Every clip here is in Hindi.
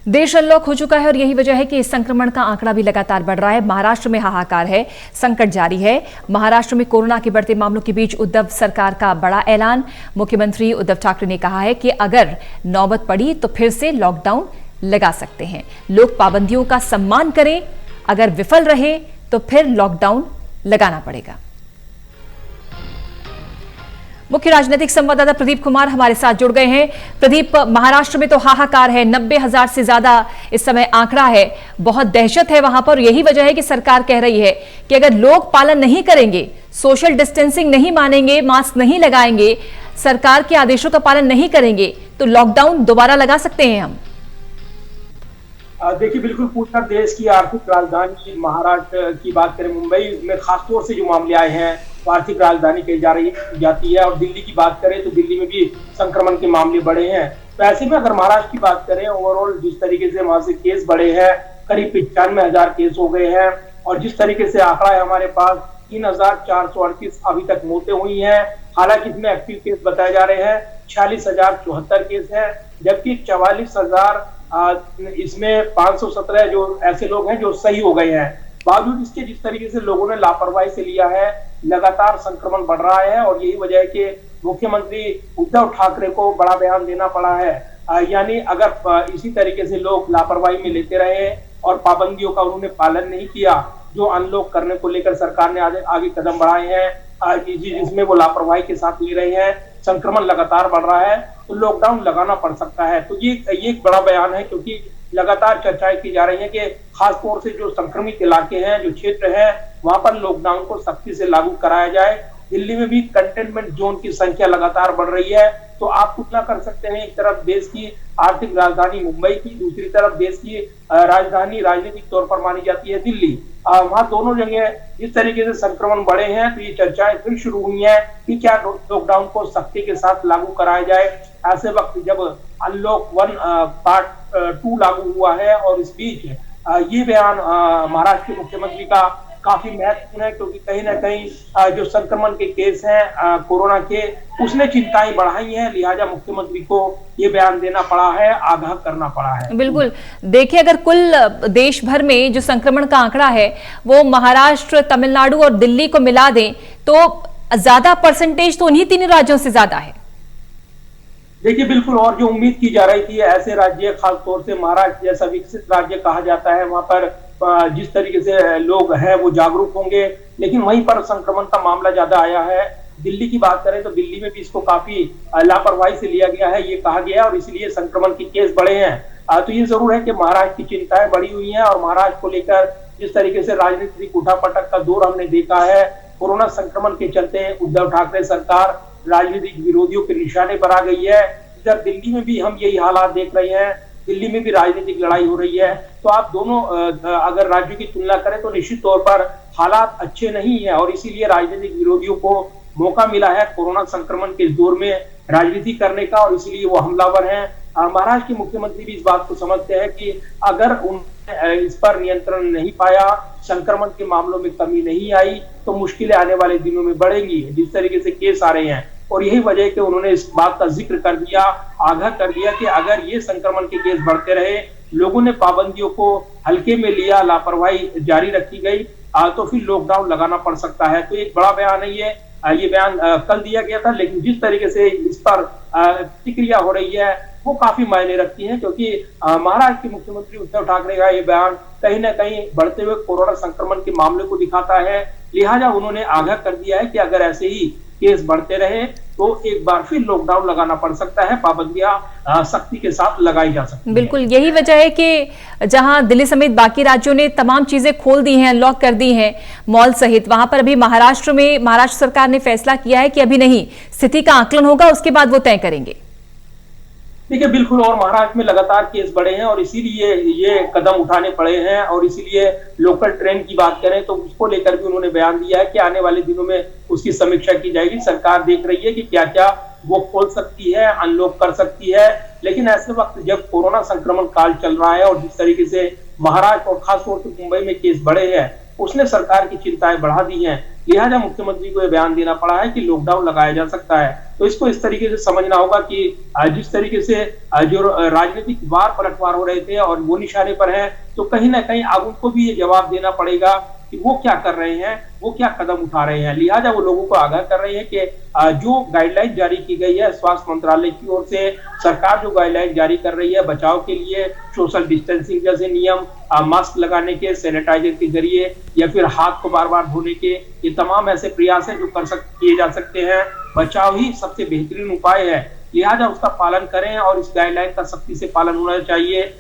देश अनलॉक हो चुका है और यही वजह है कि इस संक्रमण का आंकड़ा भी लगातार बढ़ रहा है। महाराष्ट्र में हाहाकार है, संकट जारी है। महाराष्ट्र में कोरोना के बढ़ते मामलों के बीच उद्धव सरकार का बड़ा ऐलान। मुख्यमंत्री उद्धव ठाकरे ने कहा है कि अगर नौबत पड़ी तो फिर से लॉकडाउन लगा सकते हैं। लोग पाबंदियों का सम्मान करें, अगर विफल रहे तो फिर लॉकडाउन लगाना पड़ेगा। मुख्य राजनीतिक संवाददाता प्रदीप कुमार हमारे साथ जुड़ गए हैं। प्रदीप, महाराष्ट्र में तो हाहाकार है, 90,000 से ज्यादा इस समय आंकड़ा है, बहुत दहशत है वहां पर। यही वजह है कि सरकार कह रही है कि अगर लोग पालन नहीं करेंगे, सोशल डिस्टेंसिंग नहीं मानेंगे, मास्क नहीं लगाएंगे, सरकार के आदेशों का पालन नहीं करेंगे तो लॉकडाउन दोबारा लगा सकते हैं हम। देखिए, बिल्कुल पूरा देश की आर्थिक राजधानी महाराष्ट्र की बात करें, मुंबई में खासतौर से जो मामले आए हैं आर्थिक राजधानी कही जाती है। और दिल्ली की बात करें तो दिल्ली में भी संक्रमण के मामले बढ़े हैं। तो ऐसे में अगर महाराष्ट्र की बात करें, ओवरऑल जिस तरीके से वहां से केस बढ़े हैं, करीब 95,000 केस हो गए हैं। और जिस तरीके से आंकड़ा है हमारे पास, 3,438 अभी तक मौतें हुई हैं। हालांकि इसमें एक्टिव केस बताए जा रहे हैं 46,074 केस है, जबकि 44,000 इसमें 517 जो ऐसे लोग हैं जो सही हो गए हैं। बावजूद इसके जिस तरीके से लोगों ने लापरवाही से लिया है, लगातार संक्रमण बढ़ रहा है। और यही वजह है कि मुख्यमंत्री उद्धव ठाकरे को बड़ा बयान देना पड़ा है। यानी अगर इसी तरीके से लोग लापरवाही में लेते रहे और पाबंदियों का उन्होंने पालन नहीं किया, जो अनलॉक करने को लेकर सरकार ने आगे कदम बढ़ाए हैं, जिसमें वो लापरवाही के साथ ले रहे हैं, संक्रमण लगातार बढ़ रहा है, तो लॉकडाउन लगाना पड़ सकता है। तो ये एक बड़ा बयान है, क्योंकि लगातार चर्चाएं की जा रही है कि खासतौर से जो संक्रमित इलाके हैं, जो क्षेत्र है, वहां पर लॉकडाउन को सख्ती से लागू कराया जाए। दिल्ली में भी कंटेनमेंट जोन की संख्या लगातार बढ़ रही है। तो आप तुलना कर सकते हैं, एक तरफ देश की आर्थिक राजधानी मुंबई की, दूसरी तरफ देश की राजधानी राजनीतिक तौर पर मानी जाती है दिल्ली। वहां दोनों जगह जिस तरीके से संक्रमण बढ़े हैं, तो ये चर्चाएं फिर शुरू हुई हैं कि क्या लॉकडाउन को सख्ती के साथ लागू कराया जाए। ऐसे वक्त जब अनलॉक 1 पार्ट 2 लागू हुआ है, और इस बीच ये बयान महाराष्ट्र के मुख्यमंत्री का काफी महत्वपूर्ण है, क्योंकि कहीं ना कहीं जो संक्रमण के केस हैं कोरोना के, उसने चिंताएं बढ़ाई हैं। लिहाजा मुख्यमंत्री को ये बयान देना पड़ा है, आगाह करना पड़ा है। बिल्कुल, देखिए, अगर कुल देश भर में जो संक्रमण का आंकड़ा है वो महाराष्ट्र, तमिलनाडु और दिल्ली को मिला दें तो ज्यादा परसेंटेज तो उन्हीं 3 राज्यों से ज्यादा है। देखिए, बिल्कुल, और जो उम्मीद की जा रही थी, ऐसे राज्य खासतौर से महाराष्ट्र जैसा विकसित राज्य कहा जाता है, वहां पर जिस तरीके से लोग हैं वो जागरूक होंगे, लेकिन वहीं पर संक्रमण का मामला ज्यादा आया है। दिल्ली की बात करें तो दिल्ली में भी इसको काफी लापरवाही से लिया गया है, ये कहा गया है, और इसलिए संक्रमण के केस बढ़े हैं। तो ये जरूर है कि महाराष्ट्र की चिंताएं बढ़ी हुई हैं, और महाराष्ट्र को लेकर जिस तरीके से राजनीतिक उठापटक का दौर हमने देखा है, कोरोना संक्रमण के चलते उद्धव ठाकरे सरकार राजनीतिक विरोधियों के निशाने पर आ गई है। इधर दिल्ली में भी हम यही हालात देख रहे हैं, दिल्ली में भी राजनीतिक लड़ाई हो रही है। तो आप दोनों अगर राज्यों की तुलना करें तो निश्चित तौर पर हालात अच्छे नहीं है, और इसीलिए राजनीतिक विरोधियों को मौका मिला है कोरोना संक्रमण के इस दौर में राजनीति करने का, और इसीलिए वो हमलावर हैं। महाराष्ट्र के मुख्यमंत्री भी इस बात को समझते हैं कि अगर उन्होंने इस पर नियंत्रण नहीं पाया, संक्रमण के मामलों में कमी नहीं आई, तो मुश्किलें आने वाले दिनों में बढ़ेंगी, जिस तरीके से केस आ रहे हैं। और यही वजह है कि उन्होंने इस बात का जिक्र कर दिया, आगाह कर दिया कि अगर ये संक्रमण के केस बढ़ते रहे, लोगों ने पाबंदियों को हल्के में लिया, लापरवाही जारी रखी गई, तो फिर लॉकडाउन लगाना पड़ सकता है। तो एक बड़ा बयान है ये बयान कल दिया गया था, लेकिन जिस तरीके से इस पर प्रतिक्रिया हो रही है वो काफी मायने रखती है, क्योंकि महाराष्ट्र के मुख्यमंत्री उद्धव ठाकरे का ये बयान कहीं ना कहीं बढ़ते हुए कोरोना संक्रमण के मामले को दिखाता है। लिहाजा उन्होंने आगाह कर दिया है कि अगर ऐसे ही केस बढ़ते रहे तो एक बार फिर लॉकडाउन लगाना पड़ सकता है, पाबंदियां सख्ती के साथ लगाई जा सकती हैं। बिल्कुल, यही वजह है कि जहां दिल्ली समेत बाकी राज्यों ने तमाम चीजें खोल दी हैं, अनलॉक कर दी हैं, मॉल सहित, वहां पर अभी महाराष्ट्र सरकार ने फैसला किया है कि अभी नहीं, स्थिति का आकलन होगा, उसके बाद वो तय करेंगे। देखिए, बिल्कुल, और महाराष्ट्र में लगातार केस बढ़े हैं, और इसीलिए ये कदम उठाने पड़े हैं। और इसीलिए लोकल ट्रेन की बात करें तो उसको लेकर भी उन्होंने बयान दिया है कि आने वाले दिनों में उसकी समीक्षा की जाएगी। सरकार देख रही है कि क्या क्या वो खोल सकती है, अनलॉक कर सकती है। लेकिन ऐसे वक्त जब कोरोना संक्रमण काल चल रहा है, और जिस तरीके से महाराष्ट्र और खासतौर से मुंबई में केस बढ़े हैं, उसने सरकार की चिंताएं बढ़ा दी हैं। लिहाजा मुख्यमंत्री को यह बयान देना पड़ा है कि लॉकडाउन लगाया जा सकता है। तो इसको इस तरीके से समझना होगा कि जिस तरीके से जो राजनीतिक वार पलटवार हो रहे थे और वो निशाने पर है, तो कहीं ना कहीं अब उनको भी ये जवाब देना पड़ेगा कि वो क्या कर रहे हैं, वो क्या कदम उठा रहे हैं। लिहाजा वो लोगों को आगाह कर रहे हैं कि जो गाइडलाइन जारी की गई है स्वास्थ्य मंत्रालय की ओर से, सरकार जो गाइडलाइन जारी कर रही है बचाव के लिए, सोशल डिस्टेंसिंग जैसे नियम, मास्क लगाने के, सैनिटाइजर के जरिए या फिर हाथ को बार बार धोने के, ये तमाम ऐसे प्रयास हैं जो किए जा सकते हैं। बचाव ही सबसे बेहतरीन उपाय है, लिहाजा उसका पालन करें और इस गाइडलाइन का सख्ती से पालन होना चाहिए।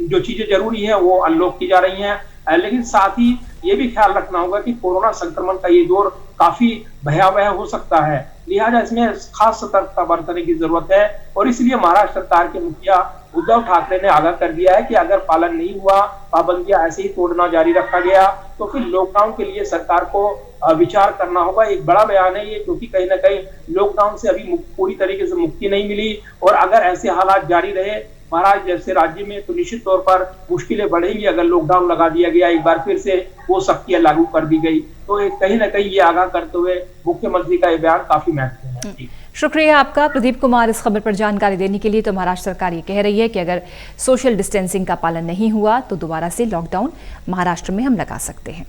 जो चीजें जरूरी है वो अनलॉक की जा रही हैं, लेकिन साथ ही ये भी ख्याल रखना होगा कि कोरोना संक्रमण का ये दौर काफी भयावह हो सकता है। लिहाजा इसमें खास सतर्कता बरतने की जरूरत है और इसलिए महाराष्ट्र सरकार के मुखिया उद्धव ठाकरे ने आगाह कर दिया है कि अगर पालन नहीं हुआ, पाबंदियां ऐसे ही तोड़ना जारी रखा गया, तो फिर लॉकडाउन के लिए सरकार को विचार करना होगा। एक बड़ा बयान है ये, क्योंकि कहीं ना कहीं लॉकडाउन से अभी पूरी तरीके से मुक्ति नहीं मिली और अगर ऐसे हालात जारी रहे महाराष्ट्र जैसे राज्य में, तो निश्चित तौर पर मुश्किलें बढ़ेंगी। अगर लॉकडाउन लगा दिया गया एक बार फिर से, वो सख्तियां लागू कर दी गई, तो कहीं ना कहीं ये आगाह करते हुए मुख्यमंत्री का ये बयान काफी महत्वपूर्ण है। शुक्रिया आपका प्रदीप कुमार इस खबर पर जानकारी देने के लिए। तो महाराष्ट्र सरकार ये कह रही है कि अगर सोशल डिस्टेंसिंग का पालन नहीं हुआ तो दोबारा से लॉकडाउन महाराष्ट्र में हम लगा सकते हैं।